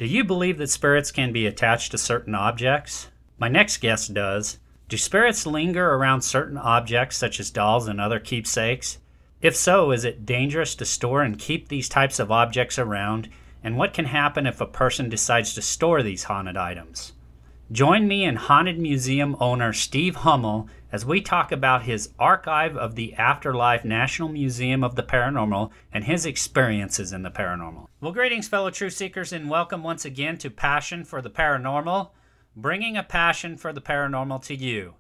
Do you believe that spirits can be attached to certain objects? My next guest does. Do spirits linger around certain objects such as dolls and other keepsakes? If so, is it dangerous to store and keep these types of objects around? And what can happen if a person decides to store these haunted items? Join me and Haunted Museum owner Steve Hummel as we talk about his Archive of the Afterlife National Museum of the Paranormal and his experiences in the paranormal. Well, greetings, fellow truth seekers, and welcome once again to Passion for the Paranormal, bringing a passion for the paranormal to you.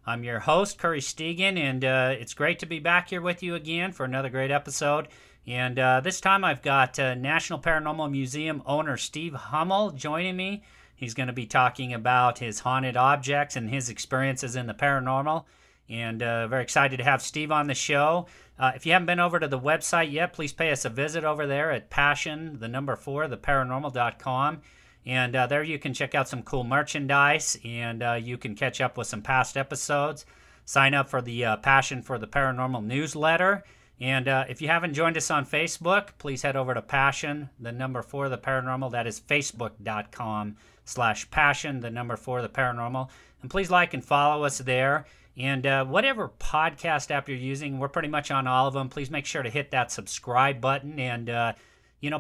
I'm your host, Curry Stegan, and it's great to be back here with you again for another great episode. And this time I've got National Paranormal Museum owner Steve Hummel joining me. He's going to be talking about his haunted objects and his experiences in the paranormal. And very excited to have Steve on the show. If you haven't been over to the website yet, please pay us a visit over there at passion4theparanormal.com. And there you can check out some cool merchandise, and you can catch up with some past episodes. Sign up for the Passion for the Paranormal newsletter. And if you haven't joined us on Facebook, please head over to passion4theparanormal. That is facebook.com/passion4theparanormal. And please like and follow us there. And whatever podcast app you're using, we're pretty much on all of them. Please make sure to hit that subscribe button and,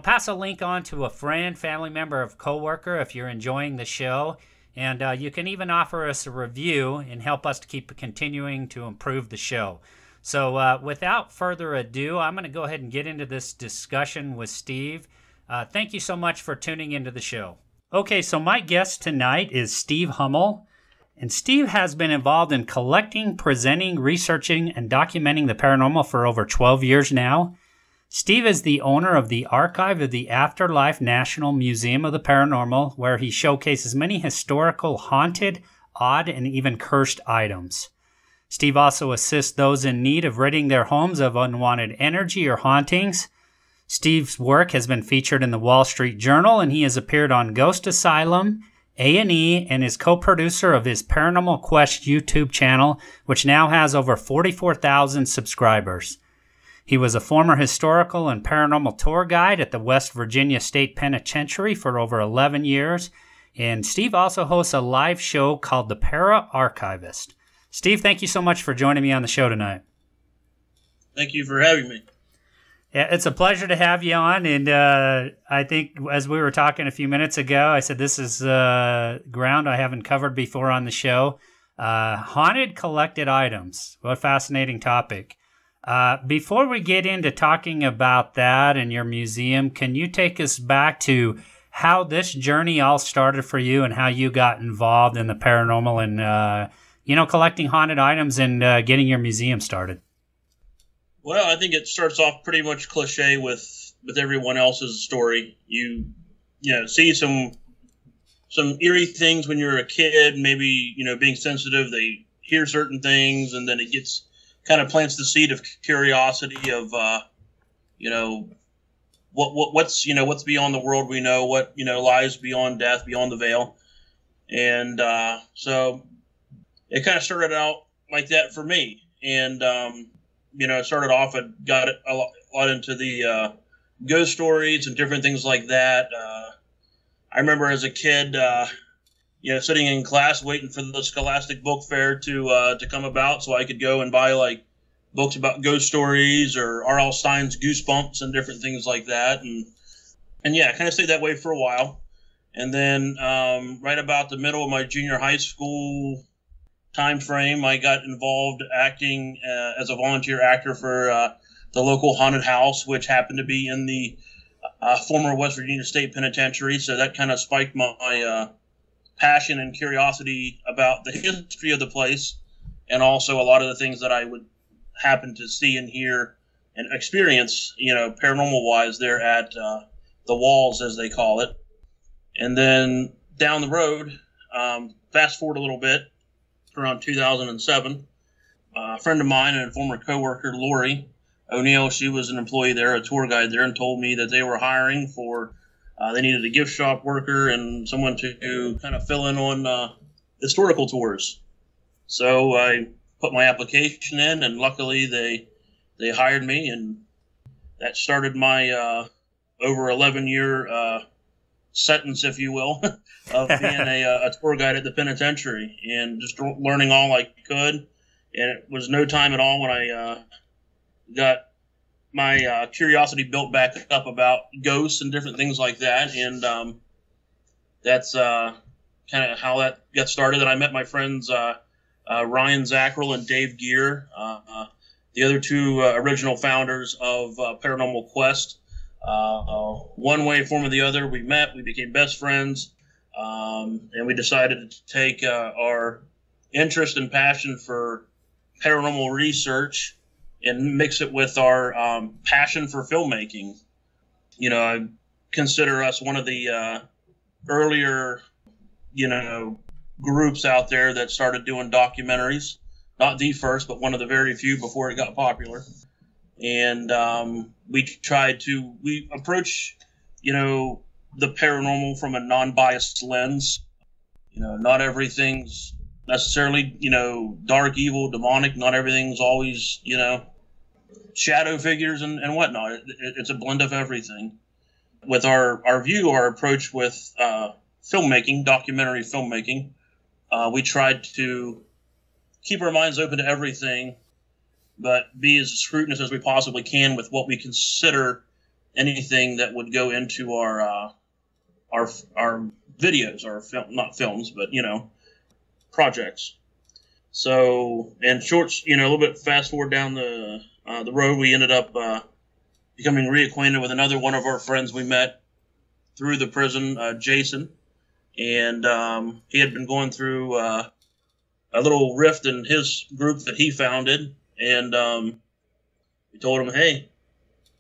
pass a link on to a friend, family member, or coworker if you're enjoying the show. And you can even offer us a review and help us to keep continuing to improve the show. So without further ado, I'm going to go ahead and get into this discussion with Steve. Thank you so much for tuning into the show. Okay, so my guest tonight is Steve Hummel. And Steve has been involved in collecting, presenting, researching, and documenting the paranormal for over 12 years now. Steve is the owner of the Archive of the Afterlife National Museum of the Paranormal, where he showcases many historical, haunted, odd, and even cursed items. Steve also assists those in need of ridding their homes of unwanted energy or hauntings. Steve's work has been featured in the Wall Street Journal, and he has appeared on Ghost Asylum, A&E, and is co-producer of his Paranormal Quest YouTube channel, which now has over 44,000 subscribers. He was a former historical and paranormal tour guide at the West Virginia State Penitentiary for over 11 years, and Steve also hosts a live show called the Para-Archivist. Steve, thank you so much for joining me on the show tonight. Thank you for having me. Yeah, it's a pleasure to have you on, and I think as we were talking a few minutes ago, I said this is ground I haven't covered before on the show. Haunted collected items. What a fascinating topic. Before we get into talking about that and your museum, can you take us back to how this journey all started for you and how you got involved in the paranormal and collecting haunted items and getting your museum started? Well, I think it starts off pretty much cliche with everyone else's story. You see some eerie things when you're a kid, maybe, being sensitive, they hear certain things, and then it kind of plants the seed of curiosity of, what's beyond the world we know, what, lies beyond death, beyond the veil. And so it kind of started out like that for me. And, it started off, I got a lot into the ghost stories and different things like that. I remember as a kid, sitting in class waiting for the Scholastic Book Fair to come about so I could go and buy like books about ghost stories or R.L. Stein's Goosebumps and different things like that. And yeah, I kind of stayed that way for a while. And then right about the middle of my junior high school time frame, I got involved acting as a volunteer actor for the local haunted house, which happened to be in the former West Virginia State Penitentiary. So that kind of spiked my passion and curiosity about the history of the place, and also a lot of the things that I would happen to see and hear and experience, paranormal wise there at the walls, as they call it. And then down the road, fast forward a little bit, around 2007, a friend of mine and a former coworker, Lori O'Neill, she was an employee there, a tour guide there, and told me that they were hiring for, they needed a gift shop worker and someone to kind of fill in on historical tours. So I put my application in, and luckily they hired me, and that started my over 11-year sentence, if you will, of being a tour guide at the penitentiary and just learning all I could. And it was no time at all when I got my curiosity built back up about ghosts and different things like that. And that's kind of how that got started. And I met my friends Ryan Zackrell and Dave Gear, the other two original founders of Paranormal Quest. One way, form, or the other, we met, we became best friends, and we decided to take our interest and passion for paranormal research and mix it with our passion for filmmaking. You know, I consider us one of the earlier, groups out there that started doing documentaries. Not the first, but one of the very few before it got popular. And we approach, the paranormal from a non-biased lens. Not everything's necessarily, dark, evil, demonic. Not everything's always, shadow figures and whatnot. It's a blend of everything. With our approach with filmmaking, documentary filmmaking, we tried to keep our minds open to everything, but be as scrutinous as we possibly can with what we consider anything that would go into our videos, our not films, but projects. So, in shorts, a little bit fast forward down the road, we ended up becoming reacquainted with another one of our friends we met through the prison, Jason, and he had been going through a little rift in his group that he founded, and we told him, hey,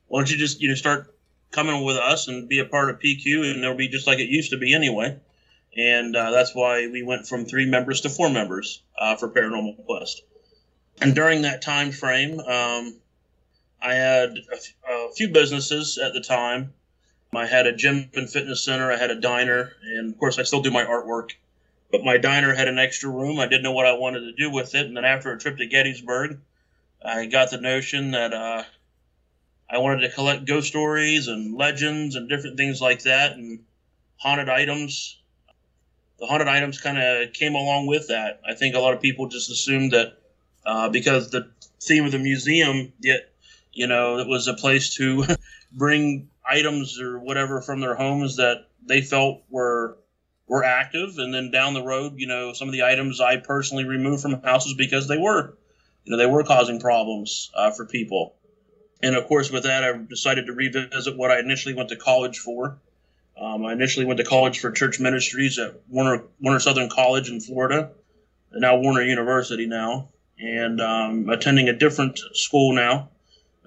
why don't you just start coming with us and be a part of PQ, and it'll be just like it used to be anyway. And that's why we went from 3 members to 4 members for Paranormal Quest. And during that time frame, I had a few businesses at the time. I had a gym and fitness center, I had a diner, and of course I still do my artwork. But my diner had an extra room. I didn't know what I wanted to do with it. And then after a trip to Gettysburg, I got the notion that I wanted to collect ghost stories and legends and different things like that, and haunted items. The haunted items kind of came along with that. I think a lot of people just assumed that because the theme of the museum, it was a place to bring items or whatever from their homes that they felt were active, and then down the road, some of the items I personally removed from houses because they were causing problems for people. And of course, with that, I decided to revisit what I initially went to college for. I initially went to college for church ministries at Warner Southern College in Florida, and now Warner University now, and attending a different school now,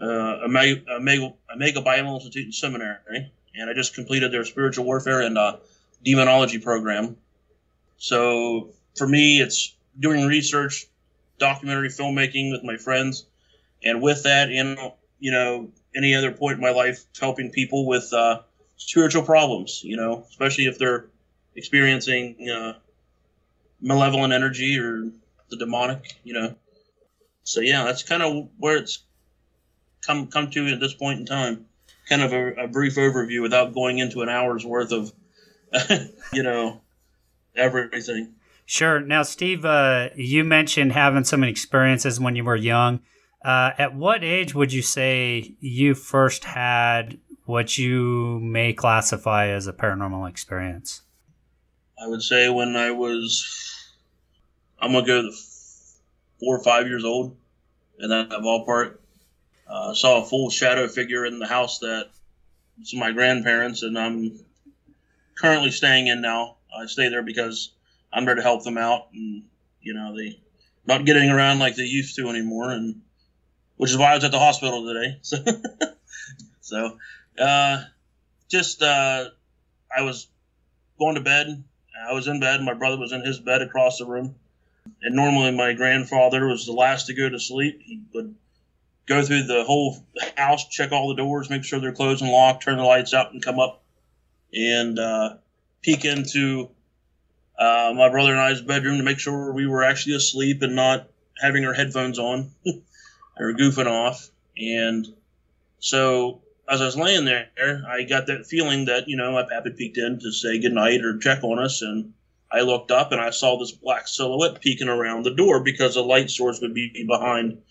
Omega Bible Institute and Seminary, and I just completed their spiritual warfare and demonology program. So for me, it's doing research, documentary filmmaking with my friends, and with that, any other point in my life, helping people with spiritual problems, especially if they're experiencing malevolent energy or the demonic, So yeah, that's kind of where it's come to at this point in time. Kind of a brief overview without going into an hour's worth of everything. Sure. Now, Steve, you mentioned having some experiences when you were young. At what age would you say you first had what you may classify as a paranormal experience? I would say when I'm going to go to 4 or 5 years old, in that ballpark. Saw a full shadow figure in the house that was my grandparents, and I'm currently staying in now. I stay there because I'm there to help them out, and they not getting around like they used to anymore, and which is why I was at the hospital today. I was going to bed. I was in bed. My brother was in his bed across the room, and normally my grandfather was the last to go to sleep. He would go through the whole house, check all the doors, make sure they're closed and locked, turn the lights out, and come up and peek into my brother and I's bedroom to make sure we were actually asleep and not having our headphones on or goofing off. And so as I was laying there, I got that feeling that, my pappy peeked in to say goodnight or check on us. And I looked up and I saw this black silhouette peeking around the door because the light source would be behind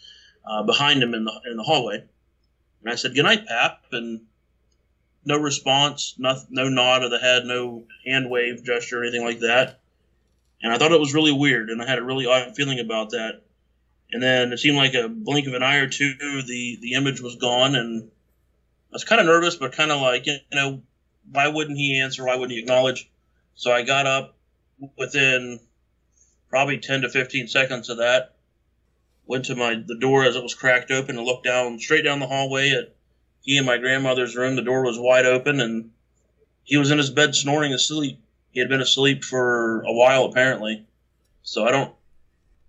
him in the hallway. And I said, "Goodnight, Pap." And no response, no nod of the head, no hand wave gesture or anything like that. And I thought it was really weird, and I had a really odd feeling about that. And then it seemed like a blink of an eye or two, the image was gone, and I was kind of nervous, but kind of like, why wouldn't he answer? Why wouldn't he acknowledge? So I got up within probably 10 to 15 seconds of that, went to the door as it was cracked open and looked straight down the hallway at he and my grandmother's room. The door was wide open, and he was in his bed snoring asleep. He had been asleep for a while, apparently. So I don't,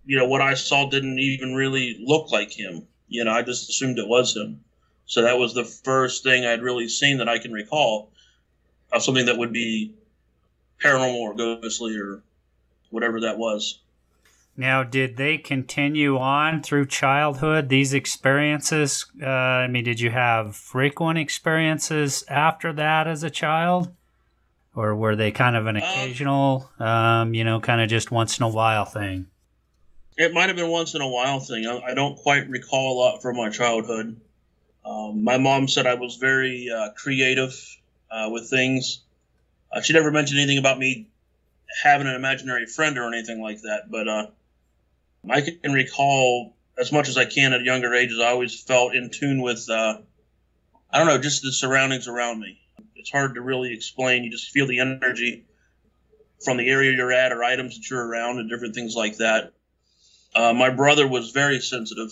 what I saw didn't even really look like him. I just assumed it was him. So that was the first thing I'd really seen that I can recall of something that would be paranormal or ghostly or whatever that was. Now, did they continue on through childhood, these experiences? Did you have frequent experiences after that as a child? Or were they kind of an occasional, kind of just once in a while thing? It might have been once in a while thing. I don't quite recall a lot from my childhood. My mom said I was very creative with things. She never mentioned anything about me having an imaginary friend or anything like that, but I can recall as much as I can at younger ages. I always felt in tune with, just the surroundings around me. It's hard to really explain. You just feel the energy from the area you're at or items that you're around and different things like that. My brother was very sensitive.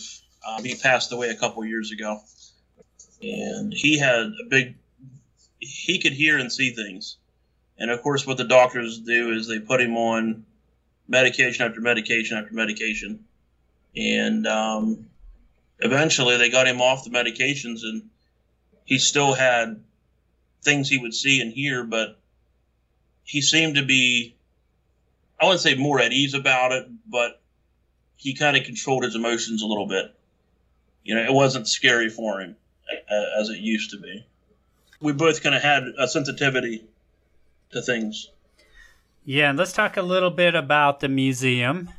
He passed away a couple years ago. And he could hear and see things. And of course, what the doctors do is they put him on medication after medication after medication. And eventually they got him off the medications, and he still had things he would see and hear, but he seemed to be, I wouldn't say more at ease about it, but he kind of controlled his emotions a little bit. It wasn't scary for him as it used to be. We both kind of had a sensitivity to things. Yeah, and let's talk a little bit about the museum.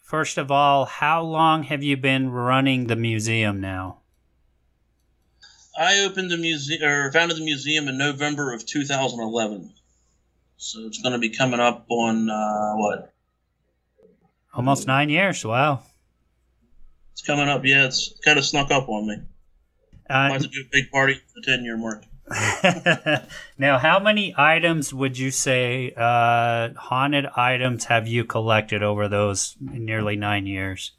First of all, how long have you been running the museum now? I founded the museum in November of 2011. So it's going to be coming up on, Almost 9 years, wow. It's coming up, yeah. It's kind of snuck up on me. I want to do a big party for the 10-year mark. Now, how many items would you say, haunted items, have you collected over those nearly 9 years?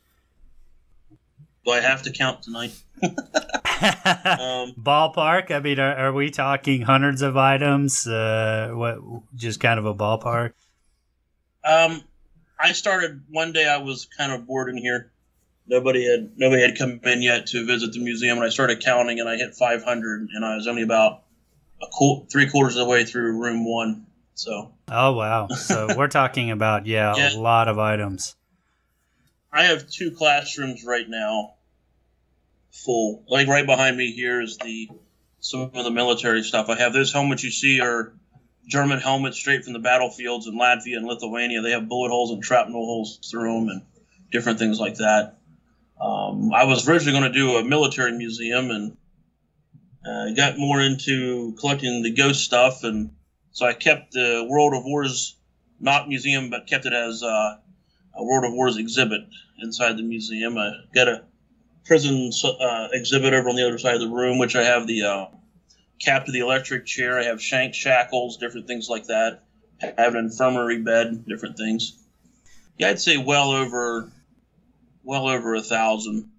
Do I have to count tonight? Ballpark? Are we talking hundreds of items? Just kind of a ballpark? I started one day. I was kind of bored in here. Nobody had come in yet to visit the museum, and I started counting, and I hit 500, and I was only about 3/4 of the way through room 1. So. Oh wow! So we're talking about a lot of items. I have 2 classrooms right now full. Like right behind me here is some of the military stuff. I have those helmets you see are German helmets straight from the battlefields in Latvia and Lithuania. They have bullet holes and shrapnel holes through them and different things like that. I was originally going to do a military museum, and got more into collecting the ghost stuff, and so I kept the World of Wars, not museum, but kept it as a World of Wars exhibit inside the museum. I got a prison exhibit over on the other side of the room, which I have the cap to the electric chair. I have shackles, different things like that. I have an infirmary bed, different things. Yeah, I'd say well over 1,000.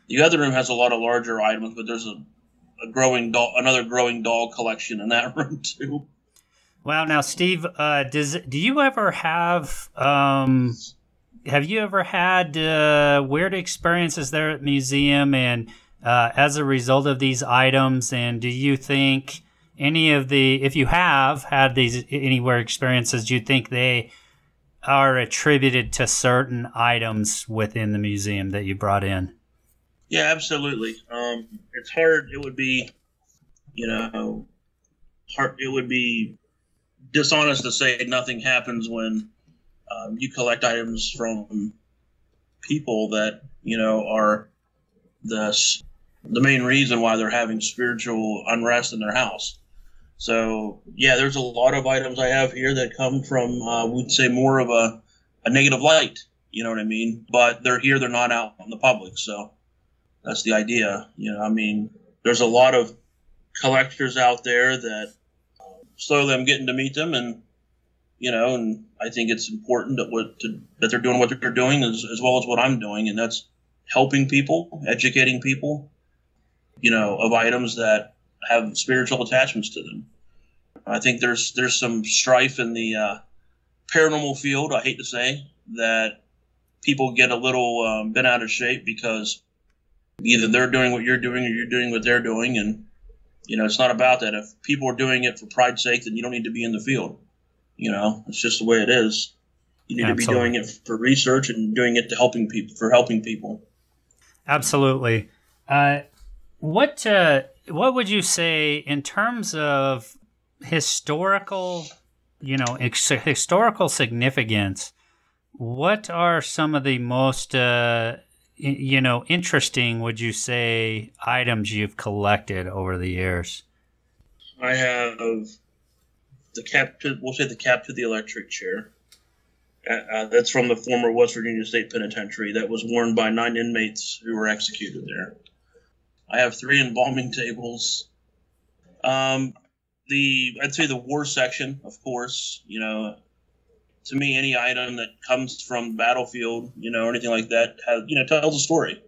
The other room has a lot of larger items, but there's another growing doll collection in that room too. Wow. Now, Steve, do you ever have you ever had weird experiences there at the museum, and as a result of these items? And do you think if you have had these any weird experiences, do you think they are attributed to certain items within the museum that you brought in? Yeah, absolutely. It's hard. It would be You know, it would be dishonest to say nothing happens when you collect items from people that are the main reason why they're having spiritual unrest in their house. So yeah, there's a lot of items I have here that come from we'd say more of a negative light. You know what I mean? But they're here; they're not out in the public. So that's the idea. I mean, there's a lot of collectors out there that slowly I'm getting to meet them, and and I think it's important that they're doing what they're doing as well as what I'm doing, and that's helping people, educating people, of items that have spiritual attachments to them. I think there's some strife in the paranormal field. I hate to say that people get a little bent out of shape because either they're doing what you're doing or you're doing what they're doing, and it's not about that. If people are doing it for pride's sake, then you don't need to be in the field. It's just the way it is. You need Absolutely. to be doing it for research and doing it to helping people. Absolutely. What would you say in terms of historical, historical significance? What are some of the most, interesting, would you say, items you've collected over the years? I have the cap to the electric chair. That's from the former West Virginia State Penitentiary. That was worn by 9 inmates who were executed there. I have 3 embalming tables. I'd say the war section, of course. To me, any item that comes from the battlefield, or anything like that, tells a story.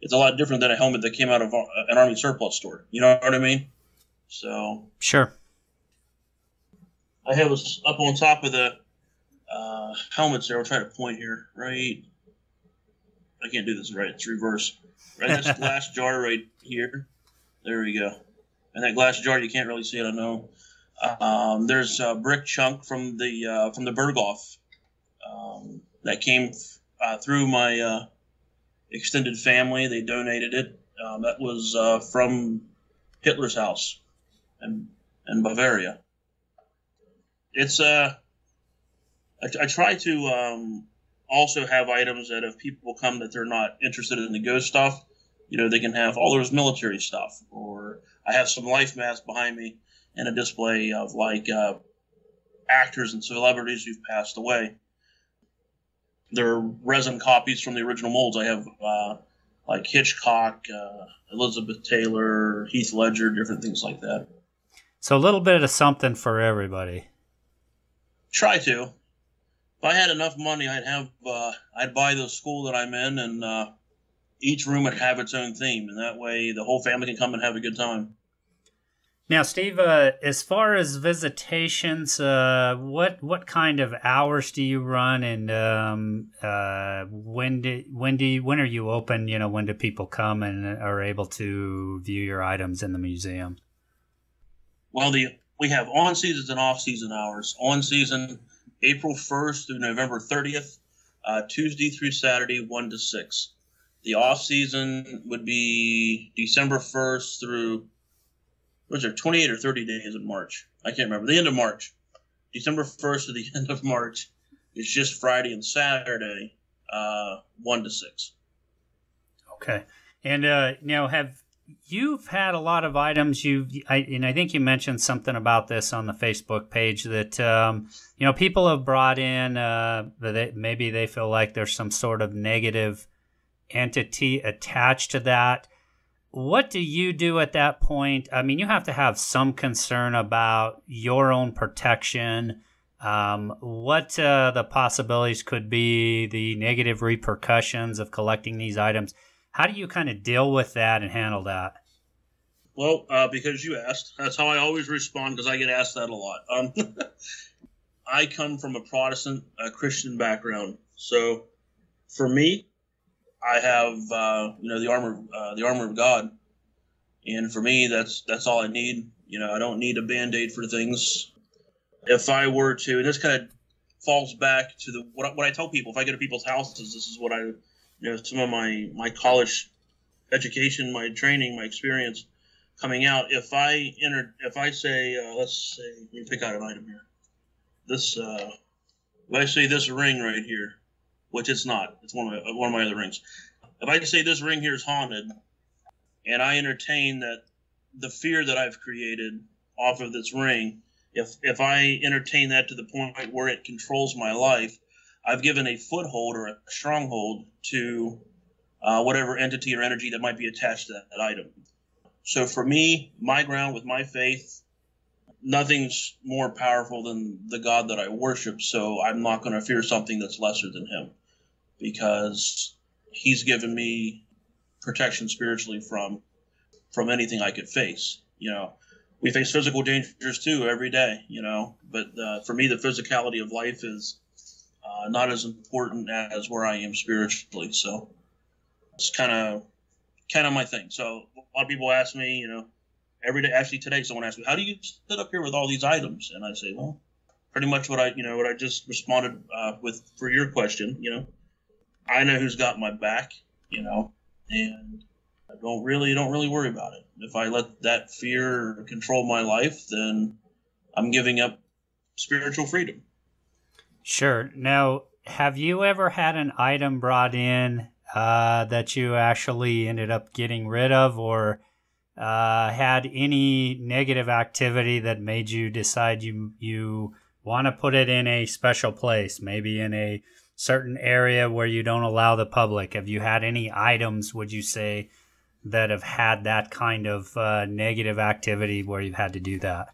It's a lot different than a helmet that came out of an Army surplus store. You know what I mean? So sure. I have us up on top of the helmets there. I'll try to point here. Right. I can't do this right. It's reverse. Right. That's glass jar right here. There we go. And that glass jar, you can't really see it. I know. There's a brick chunk from the Berghoff that came through my extended family. They donated it. That was from Hitler's house in Bavaria. It's I try to also have items that if people come that they're not interested in the ghost stuff, they can have all those military stuff. Or I have some life masks behind me and a display of actors and celebrities who've passed away. They're resin copies from the original molds. I have Hitchcock, Elizabeth Taylor, Heath Ledger, different things like that. So a little bit of something for everybody. Try to. If I had enough money, I'd buy the school that I'm in, and each room would have its own theme, and that way the whole family can come and have a good time. Now, Steve, as far as visitations, what kind of hours do you run, and when are you open? When do people come and are able to view your items in the museum? Well, we have on seasons and off season hours. On season, April 1st through November 30th, Tuesday through Saturday, 1 to 6. The off season would be December 1st through 28 or 30 days in March. I can't remember. The end of March. December 1st to the end of March is just Friday and Saturday, 1 to 6. Okay. And now you've had a lot of items. And I think you mentioned something about this on the Facebook page that people have brought in. Maybe they feel like there's some sort of negative entity attached to that. What do you do at that point? I mean, you have to have some concern about your own protection. What the possibilities could be, the negative repercussions of collecting these items. How do you kind of deal with that and handle that? Well, because you asked, that's how I always respond, because I get asked that a lot. I come from a Protestant Christian background, so for me, I have the armor of God, and for me that's all I need. I don't need a Band-Aid for things. If I were to, and this kind of falls back to what I tell people if I go to people's houses. This is what some of my college education, my training, my experience coming out. If I say, let's say, let me pick out an item here. This, if I say this ring right here, which it's not, it's one of my other rings. If I say this ring here is haunted, and I entertain that the fear that I've created off of this ring, if I entertain that to the point where it controls my life, I've given a foothold or a stronghold to whatever entity or energy that might be attached to that item. So for me, my ground with my faith, nothing's more powerful than the God that I worship. So I'm not going to fear something that's lesser than him, because he's given me protection spiritually from anything I could face. We face physical dangers too every day, but for me, the physicality of life is not as important as where I am spiritually. So it's kind of my thing. So a lot of people ask me, every day. Actually, today someone asked me, "How do you sit up here with all these items?" And I say, "Well, pretty much what I just responded with for your question. I know who's got my back, and I don't really worry about it. If I let that fear control my life, then I'm giving up spiritual freedom." Sure. Now, have you ever had an item brought in that you actually ended up getting rid of, or had any negative activity that made you decide you want to put it in a special place, maybe in a certain area where you don't allow the public? Have you had any items, would you say, that have had that kind of negative activity where you've had to do that?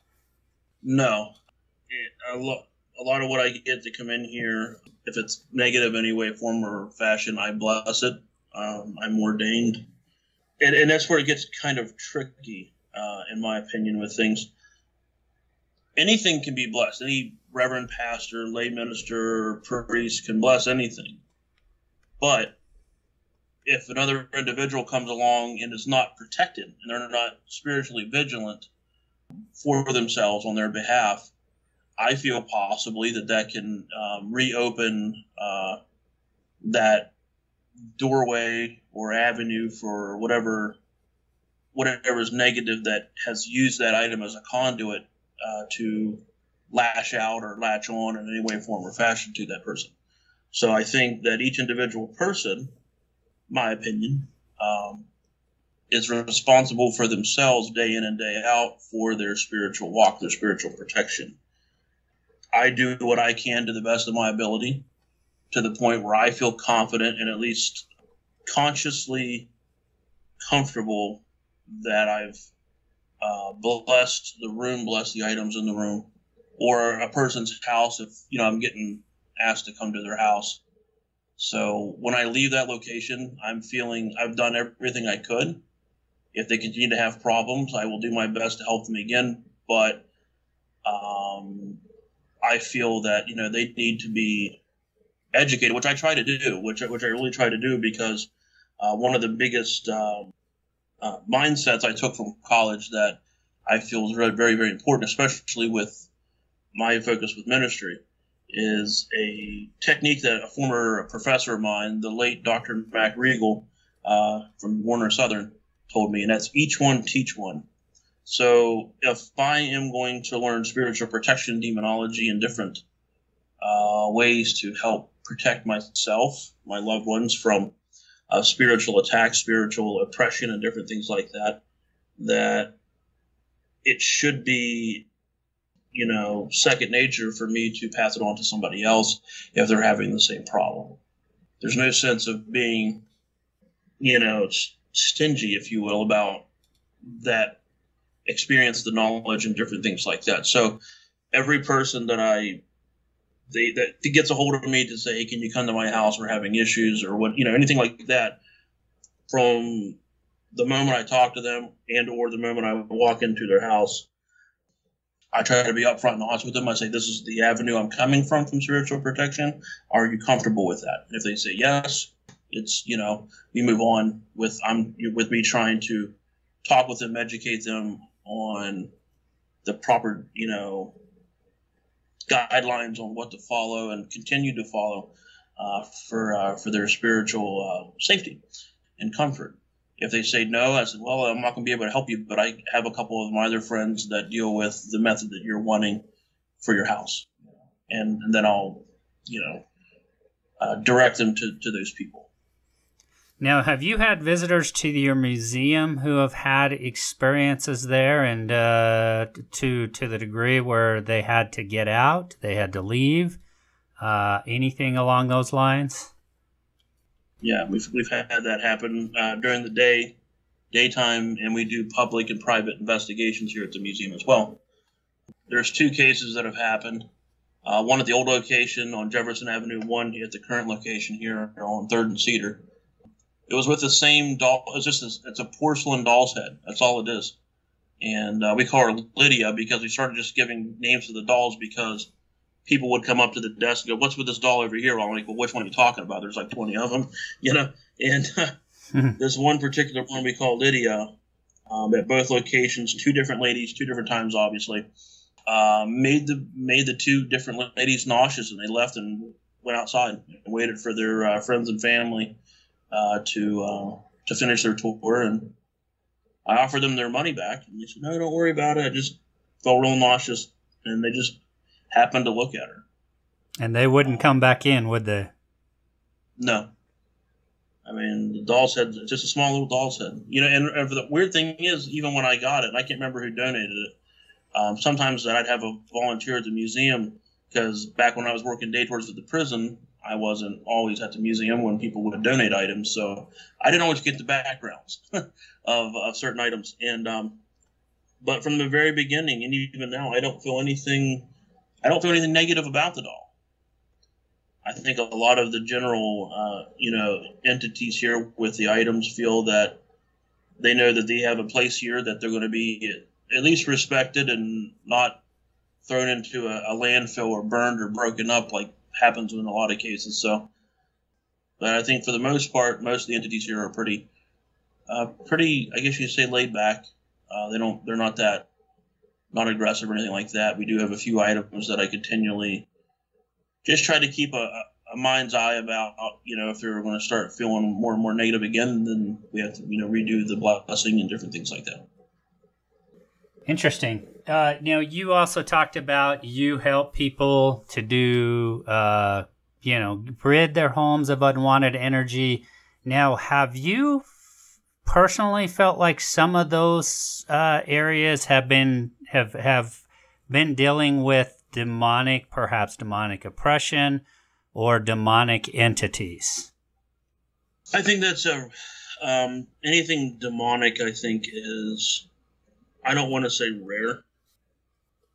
No. A lot of what I get to come in here, if it's negative in any way, form, or fashion, I bless it. I'm ordained. And that's where it gets kind of tricky, in my opinion, with things. Anything can be blessed. Any reverend, pastor, lay minister, priest can bless anything. But if another individual comes along and is not protected, and they're not spiritually vigilant for themselves on their behalf, I feel possibly that can reopen that doorway or avenue for whatever is negative that has used that item as a conduit to lash out or latch on in any way, form, or fashion to that person. So I think that each individual person, my opinion, is responsible for themselves day in and day out for their spiritual walk, their spiritual protection. I do what I can to the best of my ability, to the point where I feel confident and at least consciously comfortable that I've blessed the room, blessed the items in the room, or a person's house if I'm getting asked to come to their house. So when I leave that location, I'm feeling I've done everything I could. If they continue to have problems, I will do my best to help them again. But I feel that they need to be educated, which I try to do, which I really try to do, because one of the biggest mindsets I took from college that I feel is very, very, very important, especially with my focus with ministry, is a technique that a former professor of mine, the late Dr. Mac Regal from Warner Southern, told me, and that's each one teach one. So if I am going to learn spiritual protection, demonology, and different ways to help protect myself, my loved ones, from spiritual attacks, spiritual oppression, and different things like that, that it should be, second nature for me to pass it on to somebody else if they're having the same problem. There's no sense of being, stingy, if you will, about that experience, the knowledge, and different things like that. So every person that gets a hold of me to say, "Hey, can you come to my house? We're having issues," or what, anything like that, from the moment I talk to them and or the moment I walk into their house, I try to be upfront and honest with them. I say, "This is the avenue I'm coming from spiritual protection. Are you comfortable with that?" And if they say yes, it's, we move on with me trying to talk with them, educate them on the proper, guidelines on what to follow and continue to follow for their spiritual safety and comfort. If they say no, I said, well, I'm not going to be able to help you, but I have a couple of my other friends that deal with the method that you're wanting for your house. And then I'll, direct them to those people. Now, have you had visitors to your museum who have had experiences there, and to the degree where they had to get out, they had to leave, anything along those lines? Yeah, we've had that happen during the daytime, and we do public and private investigations here at the museum as well. There's 2 cases that have happened. One at the old location on Jefferson Avenue, one at the current location here on 3rd and Cedar. It was with the same doll. It's a porcelain doll's head. That's all it is. And we call her Lydia because we started just giving names to the dolls because people would come up to the desk and go, what's with this doll over here? Well, I'm like, well, which one are you talking about? There's like 20 of them, And this one particular one we call Lydia at both locations, 2 different ladies, 2 different times, obviously, made the 2 different ladies nauseous, and they left and went outside and waited for their friends and family to finish their tour. And I offered them their money back, and they said, no, don't worry about it. I just felt real nauseous, and they just happened to look at her. And they wouldn't come back in, would they? No. I mean, the doll's head, just a small little doll's head. And the weird thing is, even when I got it, and I can't remember who donated it, sometimes I'd have a volunteer at the museum, because back when I was working day tours at the prison, I wasn't always at the museum when people would donate items, so I didn't always get the backgrounds of certain items. And but from the very beginning, and even now, I don't feel anything negative about the doll. I think a lot of the general, entities here with the items feel that they know that they have a place here, that they're going to be at least respected and not thrown into a landfill or burned or broken up like happens in a lot of cases. So, but I think for the most part, most of the entities here are pretty, I guess you'd say, laid back. They're not aggressive or anything like that. We do have a few items that I continually just try to keep a mind's eye about. If they're going to start feeling more and more negative again, then we have to, redo the blessing and different things like that. Interesting. Now, you also talked about you help people to do, rid their homes of unwanted energy. Now, have you personally felt like some of those areas have been dealing with perhaps demonic oppression or demonic entities? I think that's anything demonic, I think, is, I don't want to say rare,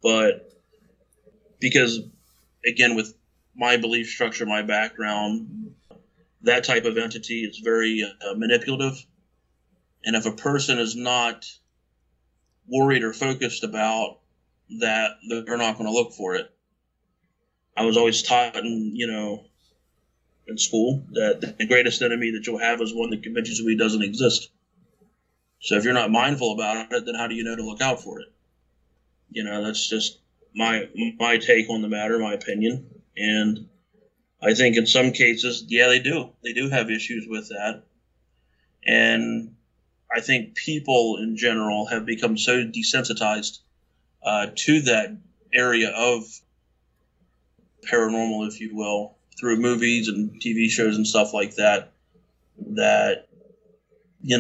but because, again, with my belief structure, my background, that type of entity is very manipulative. And if a person is not worried or focused about that, they're not going to look for it. I was always taught in school that the greatest enemy that you'll have is one that convinces you he doesn't exist. So if you're not mindful about it, then how do you know to look out for it? That's just my take on the matter, my opinion. And I think in some cases, yeah, they do. They do have issues with that. And I think people in general have become so desensitized to that area of paranormal, if you will, through movies and TV shows and stuff like that, that they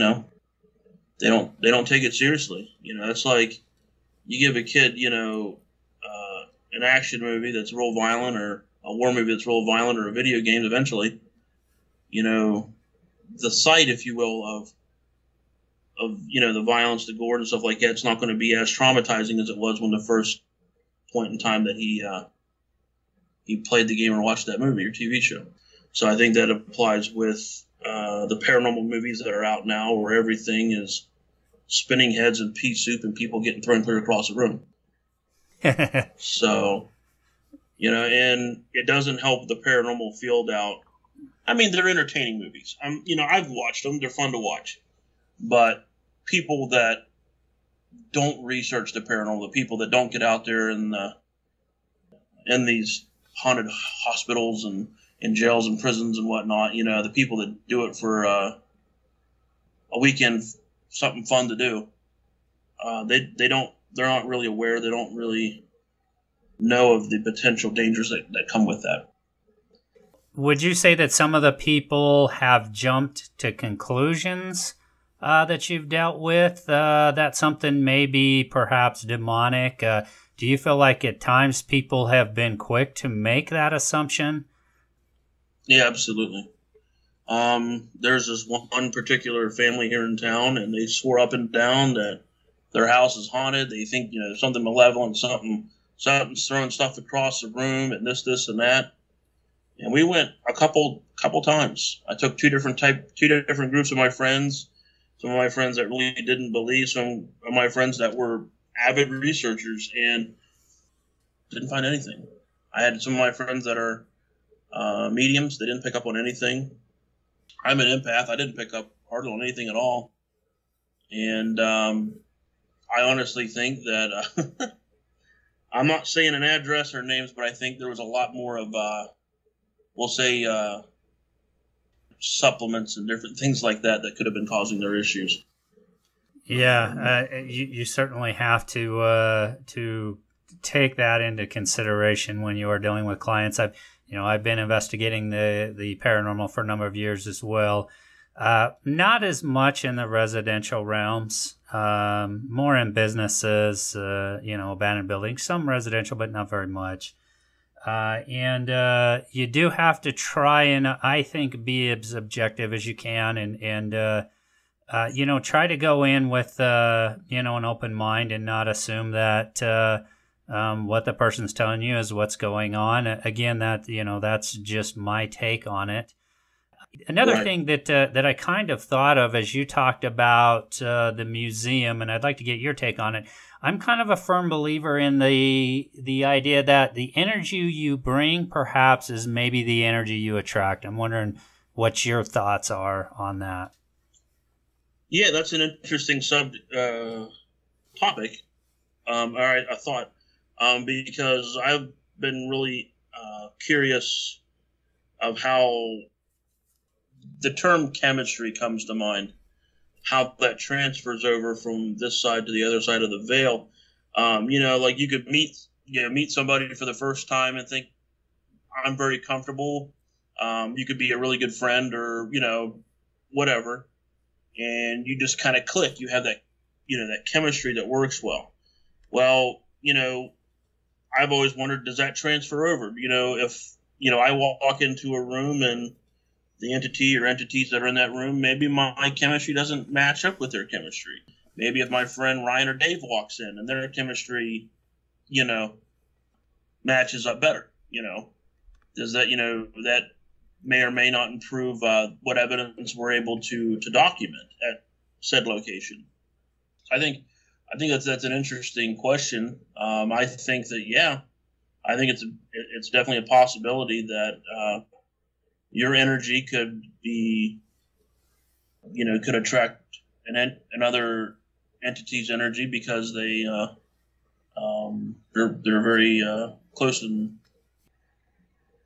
don't take it seriously. It's like you give a kid an action movie that's real violent, or a war movie that's real violent, or a video game. Eventually, the sight, if you will, of the violence, the gore, and stuff like that, it's not going to be as traumatizing as it was when the first point in time that he played the game or watched that movie or TV show. So I think that applies with the paranormal movies that are out now, where everything is spinning heads and pea soup and people getting thrown clear across the room. So, and it doesn't help the paranormal field out. I mean, they're entertaining movies. I've watched them. They're fun to watch. But people that don't research the paranormal, the people that don't get out there in these haunted hospitals and in jails and prisons and whatnot, the people that do it for a weekend, something fun to do. They're not really aware. They don't really know of the potential dangers that come with that. Would you say that some of the people have jumped to conclusions that you've dealt with that something may be perhaps demonic? Do you feel like at times people have been quick to make that assumption? Yeah, absolutely. There's this one particular family here in town, and they swore up and down that their house is haunted. They think, something malevolent, something's throwing stuff across the room, and this, and that. And we went a couple times. I took two different groups of my friends. Some of my friends that really didn't believe, some of my friends that were avid researchers, and didn't find anything. I had some of my friends that are mediums. They didn't pick up on anything. I'm an empath. I didn't pick up hardly on anything at all. And I honestly think that I'm not saying an address or names, but I think there was a lot more of, we'll say, supplements and different things like that could have been causing their issues. Yeah, you certainly have to take that into consideration when you are dealing with clients. I've been investigating the paranormal for a number of years as well. Not as much in the residential realms, more in businesses, abandoned buildings, some residential, but not very much. And you do have to try and, I think, be as objective as you can and try to go in with, an open mind and not assume that what the person's telling you is what's going on. Again, that's just my take on it. Another Right. thing that I kind of thought of as you talked about the museum, and I'd like to get your take on it. I'm kind of a firm believer in the idea that the energy you bring perhaps is maybe the energy you attract. I'm wondering what your thoughts are on that. Yeah, that's an interesting topic. All right, I thought, because I've been really curious of how the term chemistry comes to mind, how that transfers over from this side to the other side of the veil. Like you could meet somebody for the first time and think, I'm very comfortable. You could be a really good friend or, whatever. And you just kind of click. You have that, that chemistry that works well. Well, I've always wondered, does that transfer over? If, I walk into a room and the entity or entities that are in that room, maybe my chemistry doesn't match up with their chemistry. Maybe if my friend Ryan or Dave walks in and their chemistry, matches up better, does that, that may or may not improve what evidence we're able to document at said location. I think that's an interesting question. I think that, yeah, I think it's definitely a possibility that your energy could be, could attract another entity's energy because they're very close, and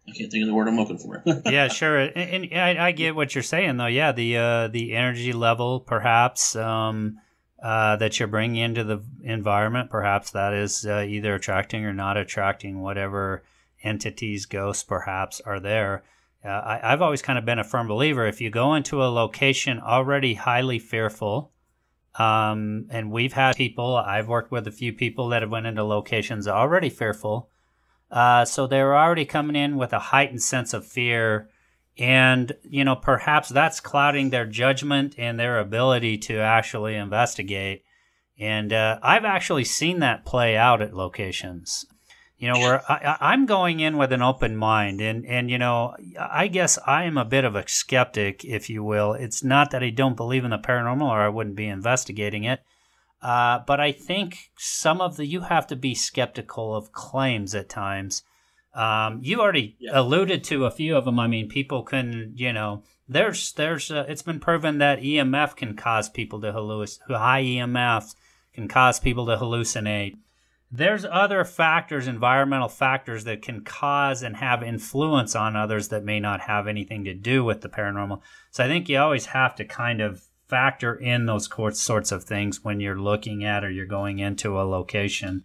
I can't think of the word I'm looking for. Yeah, sure, and I get what you're saying though. Yeah, the energy level perhaps that you're bringing into the environment, perhaps that is either attracting or not attracting whatever entities, ghosts perhaps are there. I've always kind of been a firm believer, if you go into a location already highly fearful, and we've had people, I've worked with a few people that have went into locations already fearful, so they're already coming in with a heightened sense of fear, and, perhaps that's clouding their judgment and their ability to actually investigate. And I've actually seen that play out at locations. Where I'm going in with an open mind, and I guess I am a bit of a skeptic, if you will. It's not that I don't believe in the paranormal or I wouldn't be investigating it, but I think you have to be skeptical of claims at times. You already alluded to a few of them. I mean, people can, there's it's been proven that EMF can cause people to high EMFs can cause people to hallucinate. There's other factors, environmental factors, that can cause and have influence on others that may not have anything to do with the paranormal. So I think you always have to kind of factor in those sorts of things when you're looking at or you're going into a location.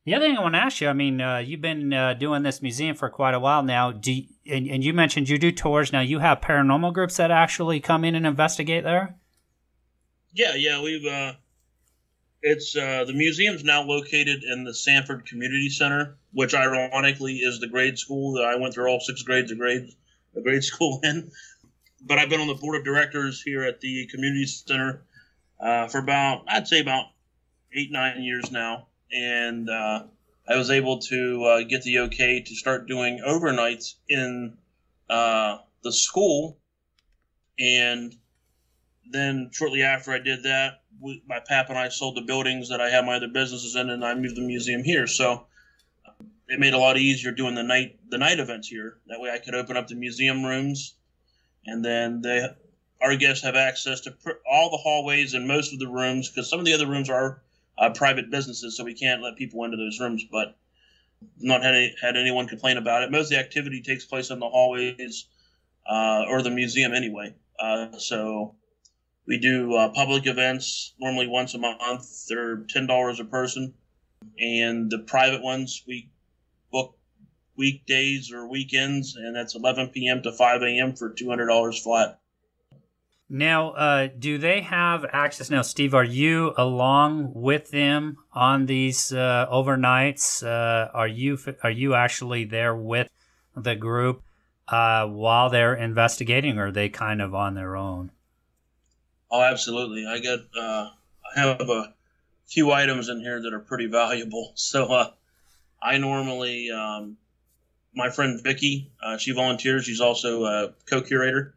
The other thing I want to ask you, I mean, you've been doing this museum for quite a while now. And you mentioned you do tours. Now, you have paranormal groups that actually come in and investigate there? Yeah, we've it's the museum's now located in the Sanford Community Center, which ironically is the grade school that I went through all 6 grades of grade school in. But I've been on the board of directors here at the community center for about 8-9 years now, and I was able to get the okay to start doing overnights in the school. And then shortly after I did that, my pap and I sold the buildings that I had my other businesses in, and I moved the museum here. So it made it a lot easier doing the night events here. That way I could open up the museum rooms, and then our guests have access to all the hallways and most of the rooms, because some of the other rooms are private businesses, so we can't let people into those rooms. But not had anyone complain about it. Most of the activity takes place in the hallways or the museum anyway. So we do public events normally once a month. They're $10 a person, and the private ones we book weekdays or weekends, and that's 11 p.m. to 5 a.m. for $200 flat. Now, do they have access? Now, Steve, are you along with them on these overnights? Are you actually there with the group while they're investigating, or are they kind of on their own? Oh, absolutely. I have a few items in here that are pretty valuable. So I normally, my friend Vicky, she volunteers. She's also a co-curator.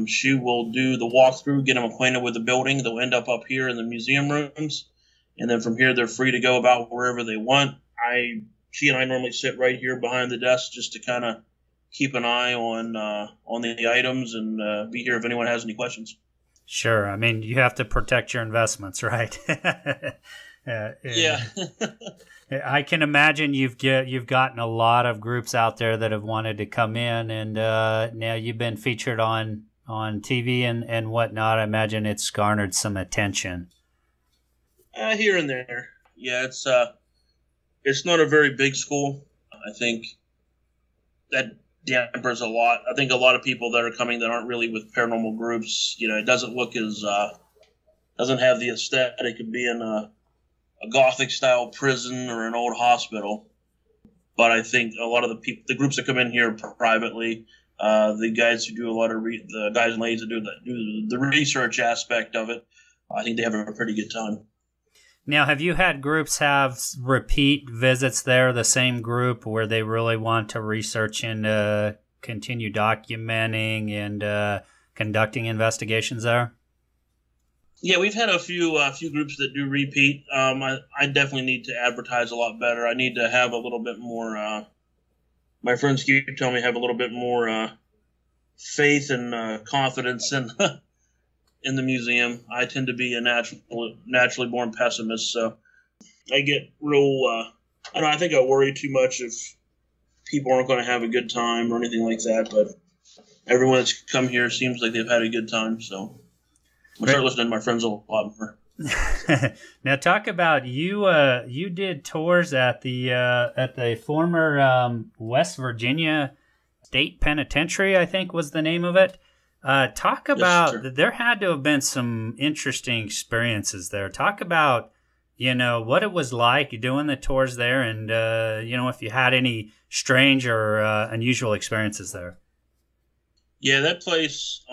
She will do the walkthrough, get them acquainted with the building. They'll end up here in the museum rooms, and then from here they're free to go about wherever they want. She and I normally sit right here behind the desk just to kind of keep an eye on the items and be here if anyone has any questions. Sure. I mean, you have to protect your investments, right? Yeah. I can imagine you've gotten a lot of groups out there that have wanted to come in, and now you've been featured on TV and whatnot. I imagine it's garnered some attention. Here and there. Yeah, it's not a very big school. I think that dampers a lot. I think a lot of people that are coming that aren't really with paranormal groups, it doesn't look as doesn't have the aesthetic of being a Gothic style prison or an old hospital. But I think a lot of the groups that come in here privately, the guys who do a lot of the guys and ladies that do the research aspect of it, I think they have a pretty good time. Now, have you had groups have repeat visits there, the same group, where they really want to research and continue documenting and conducting investigations there? Yeah, we've had a few groups that do repeat. I definitely need to advertise a lot better. I need to have a little bit more. My friends keep telling me have a little bit more faith and confidence in the museum. I tend to be a naturally born pessimist, so I get real. I think I worry too much if people aren't going to have a good time or anything like that. But everyone that's come here seems like they've had a good time, so I'm start listening to my friends a lot more. Now, talk about you did tours at the former West Virginia State Penitentiary, I think was the name of it. Talk about, yes, there had to have been some interesting experiences there. Talk about, what it was like doing the tours there, and, if you had any strange or unusual experiences there. Yeah, that place,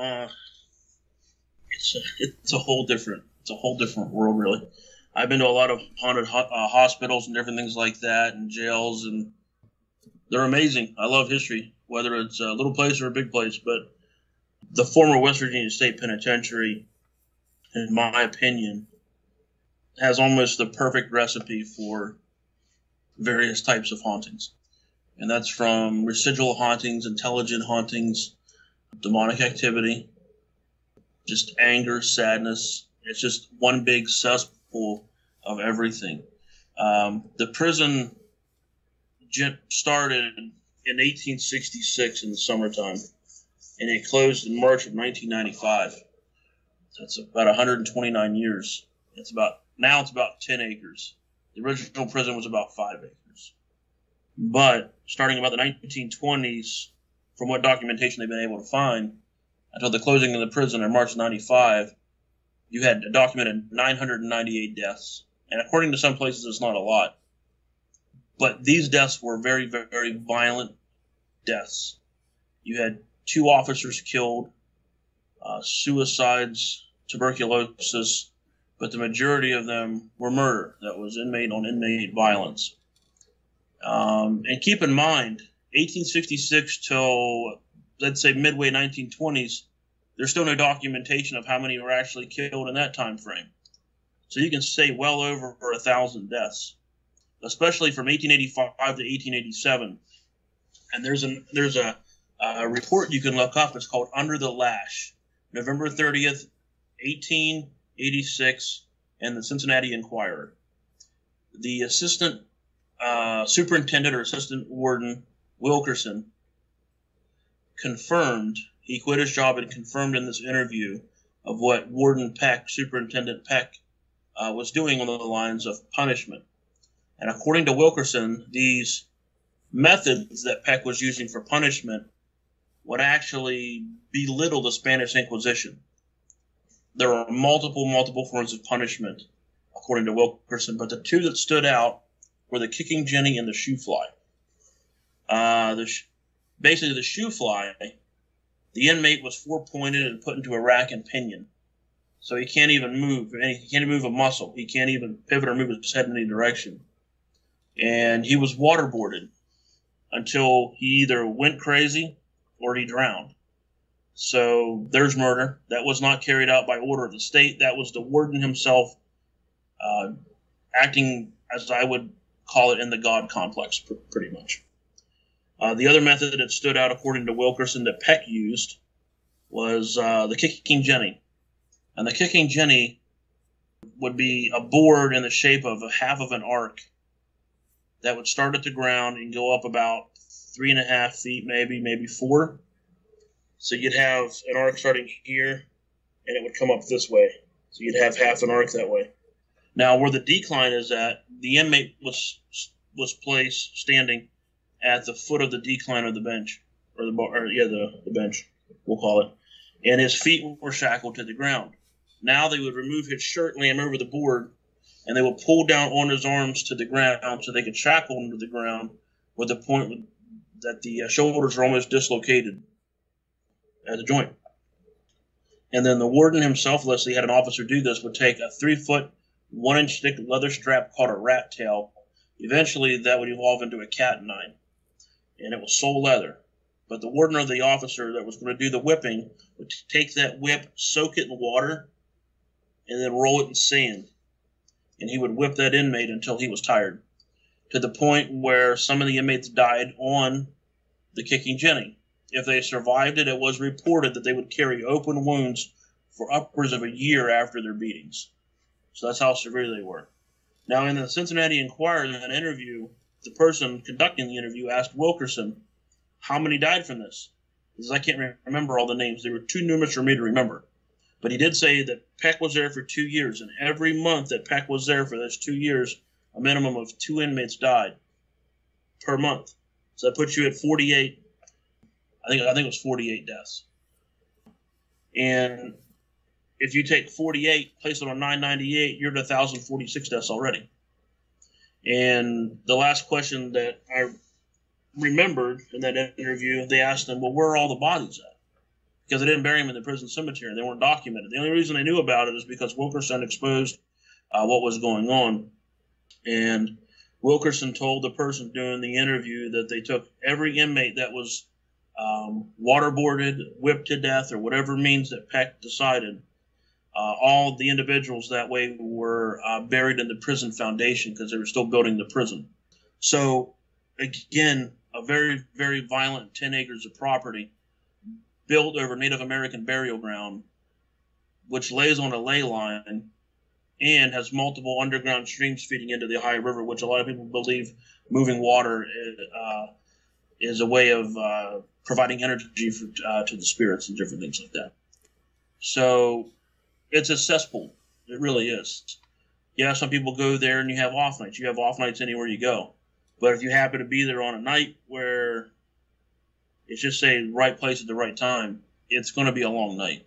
it's a whole different world, really. I've been to a lot of haunted hospitals and different things like that, and jails, and they're amazing. I love history, whether it's a little place or a big place, but the former West Virginia State Penitentiary, in my opinion, has almost the perfect recipe for various types of hauntings. And that's from residual hauntings, intelligent hauntings, demonic activity, just anger, sadness. It's just one big cesspool of everything. The prison started in 1866 in the summertime, and it closed in March of 1995. That's about 129 years. Now it's about 10 acres. The original prison was about 5 acres. But starting about the 1920s, from what documentation they've been able to find, until the closing of the prison in March 95, you had documented 998 deaths. And according to some places, it's not a lot. But these deaths were very, very violent deaths. You had 2 officers killed, suicides, tuberculosis, but the majority of them were murder. That was inmate on inmate violence. And keep in mind, 1866 till, let's say, midway 1920s, there's still no documentation of how many were actually killed in that time frame. So you can say well over 1,000 deaths, especially from 1885 to 1887. And there's a report you can look up. It's called Under the Lash, November 30th, 1886, and the Cincinnati Enquirer. The assistant superintendent or assistant warden, Wilkerson, confirmed, he quit his job and confirmed in this interview of what Warden Peck, Superintendent Peck, was doing on the lines of punishment. And according to Wilkerson, these methods that Peck was using for punishment would actually belittle the Spanish Inquisition. There are multiple forms of punishment, according to Wilkerson, but the 2 that stood out were the kicking jenny and the shoe fly. Basically, the shoe fly, the inmate was 4-pointed and put into a rack and pinion. So he can't even move. He can't even move a muscle. He can't even pivot or move his head in any direction. And he was waterboarded until he either went crazy or he drowned. So there's murder. That was not carried out by order of the state. That was the warden himself acting, as I would call it, in the God complex, pretty much. The other method that stood out, according to Wilkerson, that Peck used was the kicking jenny. And the kicking jenny would be a board in the shape of a half of an arc that would start at the ground and go up about 3.5 feet, maybe 4. So you'd have an arc starting here, and it would come up this way. So you'd have half an arc that way. Now, where the decline is at, the inmate was placed standing at the foot of the decline of the bench, the bench, we'll call it, and his feet were shackled to the ground. Now they would remove his shirt, lay him over the board, and they would pull down on his arms to the ground so they could shackle him to the ground with the point that the shoulders were almost dislocated at the joint. And then the warden himself, unless he had an officer do this, would take a 3-foot, 1-inch thick leather strap called a rat tail. Eventually, that would evolve into a cat nine, and it was sole leather. But the warden or the officer that was going to do the whipping would take that whip, soak it in water, and then roll it in sand. And he would whip that inmate until he was tired, to the point where some of the inmates died on the kicking jenny. If they survived it, it was reported that they would carry open wounds for upwards of a year after their beatings. So that's how severe they were. Now, in the Cincinnati Enquirer, in an interview, the person conducting the interview asked Wilkerson, how many died from this? He says, I can't remember all the names. They were too numerous for me to remember. But he did say that Peck was there for 2 years, and every month that Peck was there for those 2 years, a minimum of 2 inmates died per month. So that puts you at 48. I think it was 48 deaths. And if you take 48, place it on 998, you're at 1,046 deaths already. And the last question that I remembered in that interview, they asked him, well, where are all the bodies at? Because they didn't bury them in the prison cemetery. They weren't documented. The only reason they knew about it is because Wilkerson exposed what was going on. And Wilkerson told the person doing the interview that they took every inmate that was waterboarded, whipped to death, or whatever means that Peck decided. All the individuals that way were buried in the prison foundation because they were still building the prison. So, again, a very, very violent 10 acres of property built over Native American burial ground, which lays on a ley line and has multiple underground streams feeding into the Ohio River, which a lot of people believe moving water is a way of providing energy to the spirits and different things like that. So it's a cesspool. It really is. Yeah, some people go there and you have off nights. You have off nights anywhere you go. But if you happen to be there on a night where it's just say right place at the right time, it's going to be a long night.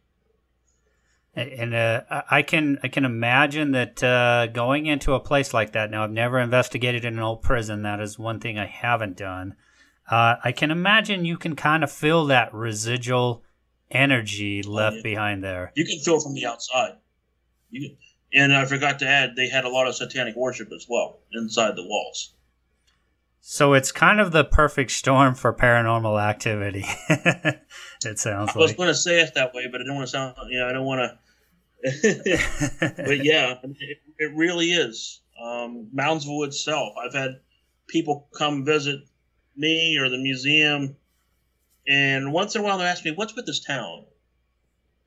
And I can imagine that going into a place like that. Now, I've never investigated in an old prison. That is one thing I haven't done. I can imagine you can kind of feel that residual energy left behind there. You can feel it from the outside. And I forgot to add, they had a lot of satanic worship as well inside the walls. So it's kind of the perfect storm for paranormal activity. It sounds like. I was going to say it that way, but I don't want to sound, I don't want to. But yeah, it really is. Moundsville itself. I've had people come visit me or the museum, and once in a while they ask me, "What's with this town?"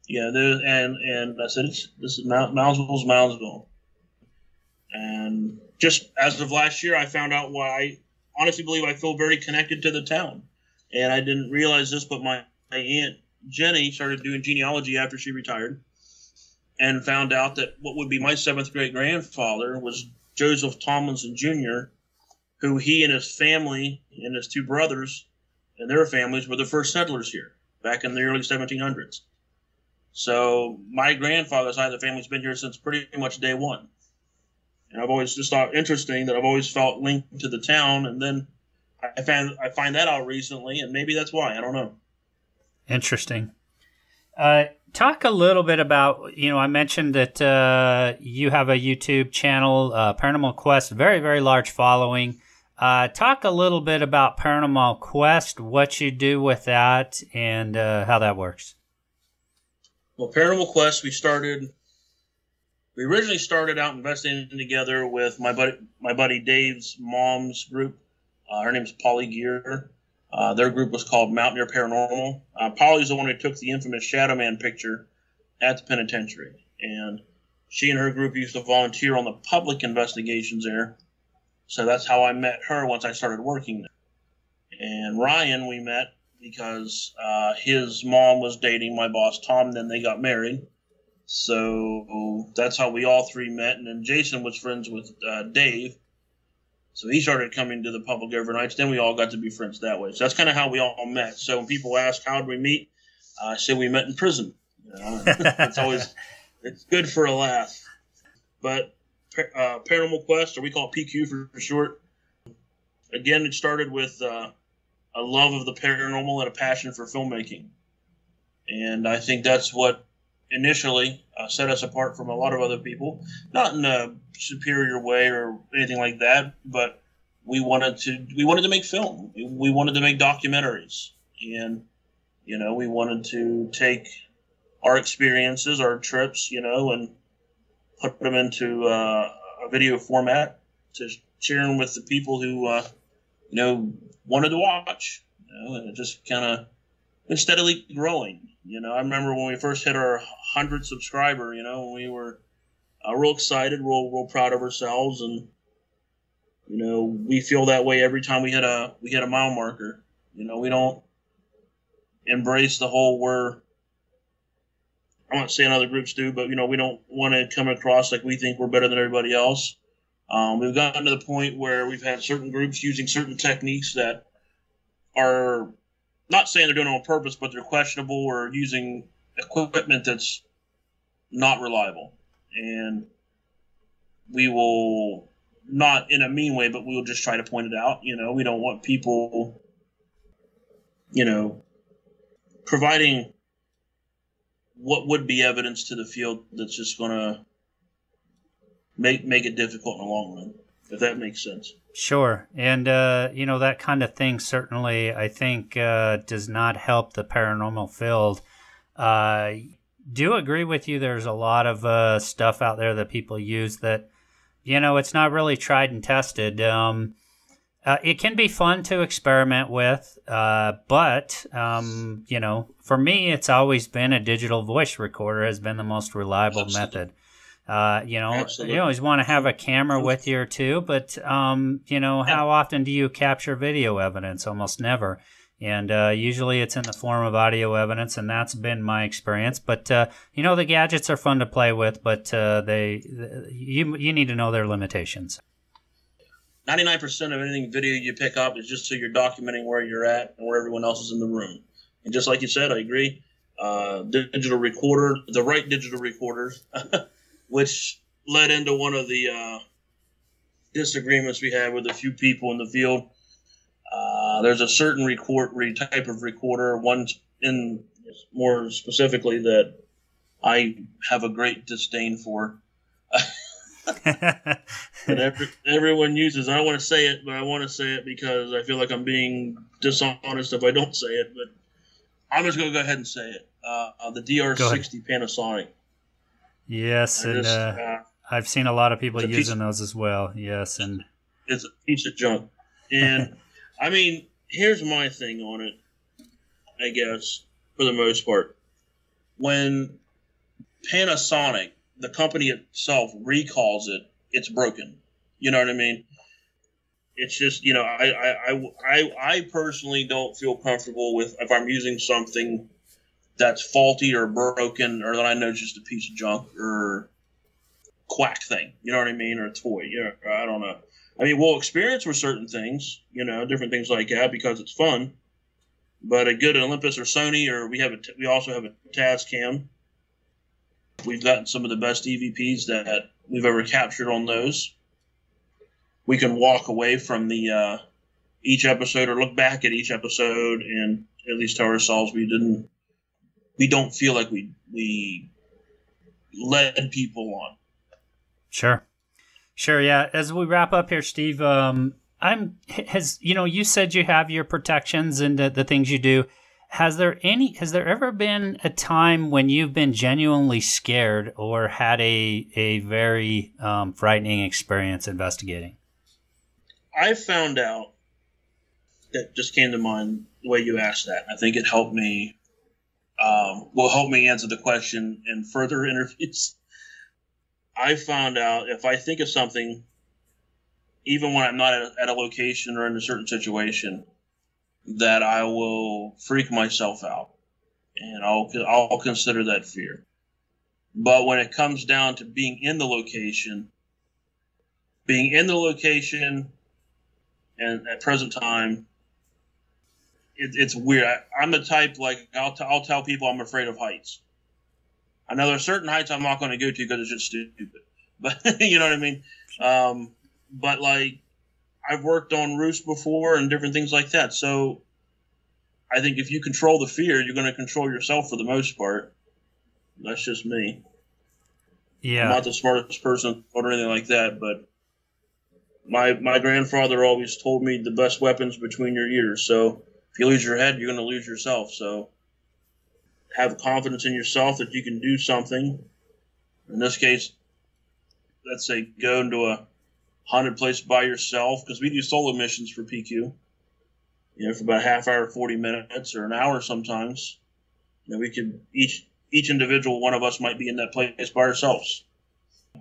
Yeah, and I said, "This is Moundsville's Moundsville." And just as of last year, I found out why. I honestly believe I feel very connected to the town, and I didn't realize this, but my aunt Jenny started doing genealogy after she retired, and found out that what would be my 7th great grandfather was Joseph Tomlinson Jr., who he and his family and his 2 brothers and their families were the first settlers here back in the early 1700s. So my grandfather's side of the family's been here since pretty much day one. And I've always just thought interesting that I've always felt linked to the town, and then I find that out recently, and maybe that's why. I don't know. Interesting. Talk a little bit about, I mentioned that you have a YouTube channel, Paranormal Quest, very, very large following. Talk a little bit about Paranormal Quest, what you do with that, and how that works. Well, Paranormal Quest, we originally started out investigating together with my buddy Dave's mom's group. Her name's Polly Gear. Their group was called Mountaineer Paranormal. Polly's the one who took the infamous Shadow Man picture at the penitentiary. And she and her group used to volunteer on the public investigations there. So that's how I met her once I started working there. And Ryan we met because his mom was dating my boss Tom, then they got married. So that's how we all 3 met. And then Jason was friends with Dave. So he started coming to the public overnights. Then we all got to be friends that way. So that's kind of how we all met. So when people ask, how did we meet? I say we met in prison. It's good for a laugh. But Paranormal Quest, or we call it PQ for short. Again, it started with a love of the paranormal and a passion for filmmaking. And I think that's what initially set us apart from a lot of other people, not in a superior way or anything like that, but we wanted to make film. We wanted to make documentaries, and we wanted to take our experiences, our trips, and put them into a video format to share them with the people who wanted to watch. And it just kind of been steadily growing. I remember when we first hit our 100 subscriber, when we were real excited, real proud of ourselves, and we feel that way every time we hit a mile marker. We don't embrace the whole I'm not saying other groups do, but we don't want to come across like we think we're better than everybody else. We've gotten to the point where we've had certain groups using certain techniques that are not saying they're doing it on purpose, but they're questionable or using equipment that's not reliable. And we will, not in a mean way, but we will just try to point it out. We don't want people, providing what would be evidence to the field that's just going to make it difficult in the long run, if that makes sense. Sure. And, that kind of thing certainly, I think, does not help the paranormal field. Do agree with you. There's a lot of stuff out there that people use that, it's not really tried and tested. It can be fun to experiment with, but, for me, it's always been a digital voice recorder has been the most reliable method. Absolutely. You always want to have a camera with you too, but how often do you capture video evidence? Almost never. And usually it's in the form of audio evidence, and that's been my experience. But the gadgets are fun to play with, but you need to know their limitations. 99% of anything video you pick up is just so you're documenting where you're at and where everyone else is in the room. And just like you said, I agree. Digital recorder, the right digital recorders, which led into one of the disagreements we had with a few people in the field. There's a certain type of recorder, one in more specifically that I have a great disdain for. That everyone uses. I don't want to say it, but I want to say it because I feel like I'm being dishonest if I don't say it. But I'm just going to go ahead and say it. The DR60 Panasonic. Yes, I've seen a lot of people using those as well. Yes, and it's a piece of junk. And I mean, here's my thing on it, I guess, for the most part. When Panasonic, the company itself, recalls it, it's broken. You know what I mean? It's just, I personally don't feel comfortable with if I'm using something that's faulty or broken or that I know is just a piece of junk or quack thing. You know what I mean? Or a toy. I don't know. I mean, we'll experience with certain things, different things like that because it's fun. But a good Olympus or Sony, or we also have a Tascam. We've gotten some of the best EVPs that we've ever captured on those. We can walk away from the each episode or look back at each episode and at least tell ourselves we don't feel like we led people on. Sure, yeah. As we wrap up here, Steve, you said you have your protections and the things you do. Has there ever been a time when you've been genuinely scared or had a very frightening experience investigating? I found out that just came to mind the way you asked that. I think it helped me. Will help me answer the question in further interviews. I found out if I think of something, even when I'm not at a location or in a certain situation, that I will freak myself out, and I'll consider that fear. But when it comes down to being in the location, and at present time, it's weird. I'm the type, like, I'll tell people I'm afraid of heights. I know there are certain heights I'm not going to go to because it's just stupid. But you know what I mean? But like, I've worked on roofs before and different things like that. So I think if you control the fear, you're going to control yourself for the most part. That's just me. Yeah. I'm not the smartest person or anything like that, but my grandfather always told me the best weapon's between your ears. So if you lose your head, you're going to lose yourself. So have confidence in yourself that you can do something. In this case, let's say go into a haunted place by yourself, because we do solo missions for PQ. For about a half hour, 40 minutes, or an hour sometimes. We could each individual one of us might be in that place by ourselves.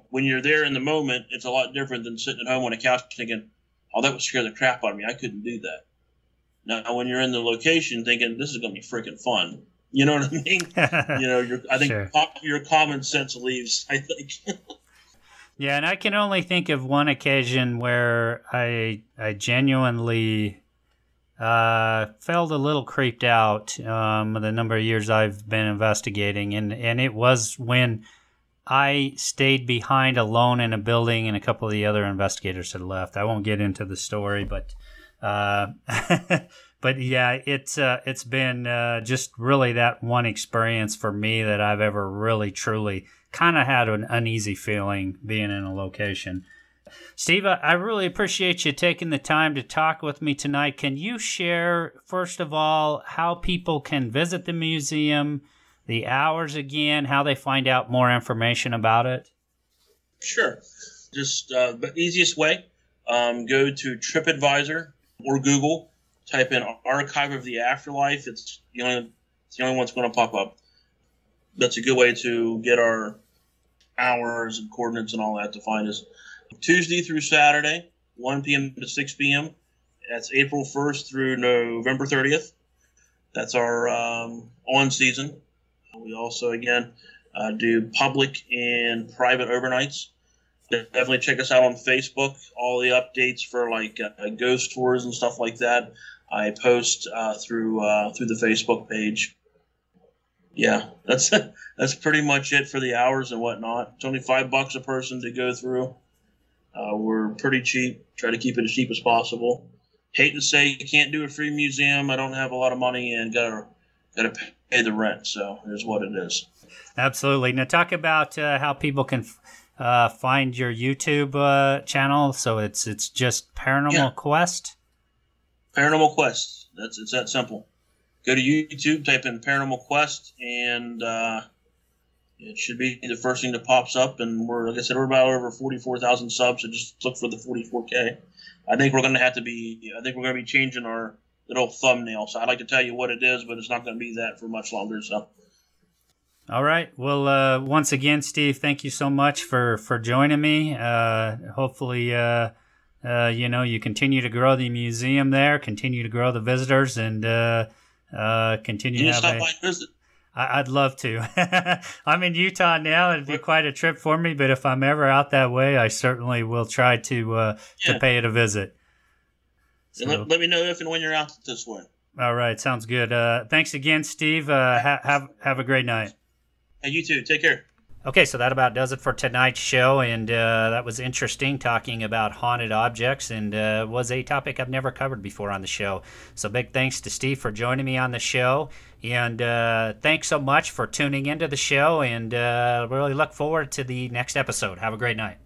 When you're there in the moment, it's a lot different than sitting at home on a couch thinking, "Oh, that would scare the crap out of me. I couldn't do that." Now, when you're in the location thinking, "This is going to be freaking fun," you know what I mean? I think sure. Your common sense leaves, I think. Yeah, and I can only think of one occasion where I genuinely felt a little creeped out the number of years I've been investigating, and it was when I stayed behind alone in a building and a couple of the other investigators had left. I won't get into the story, but but yeah, it's been just really that one experience for me that I've ever really truly kind of had an uneasy feeling being in a location. Steve, I really appreciate you taking the time to talk with me tonight. Can you share, first of all, how people can visit the museum, the hours again, how they find out more information about it? Sure. Just the easiest way, go to TripAdvisor or Google, type in Archive of the Afterlife. It's the only one that's going to pop up. That's a good way to get our hours and coordinates and all that to find us. Tuesday through Saturday, 1 p.m. to 6 p.m. That's April 1st through November 30th. That's our on season. We also, again, do public and private overnights. Definitely check us out on Facebook. All the updates for like ghost tours and stuff like that, I post through the Facebook page. Yeah, that's pretty much it for the hours and whatnot. It's only $5 a person to go through. We're pretty cheap. Try to keep it as cheap as possible. Hate to say you can't do a free museum. I don't have a lot of money and gotta pay the rent. So here's what it is. Absolutely. Now talk about how people can find your YouTube channel. So it's just Paranormal Quest. Paranormal Quest. It's that simple. Go to YouTube, type in Paranormal Quest, and it should be the first thing that pops up. And like I said, we're about over 44,000 subs. So just look for the 44K. I think we're going to be changing our little thumbnail. So I'd like to tell you what it is, but it's not going to be that for much longer. So. All right. Well, once again, Steve, thank you so much for joining me. Hopefully, you continue to grow the museum there, continue to grow the visitors, and continue to have visit. I'd love to. I'm in Utah now. It'd be quite a trip for me, but if I'm ever out that way, I certainly will try to pay it a visit. So, let me know if and when you're out this way. All right. Sounds good. Thanks again, Steve. Have a great night. Hey, you too. Take care. Okay, so that about does it for tonight's show, and that was interesting, talking about haunted objects, and was a topic I've never covered before on the show. So big thanks to Steve for joining me on the show, and thanks so much for tuning into the show, and really look forward to the next episode. Have a great night.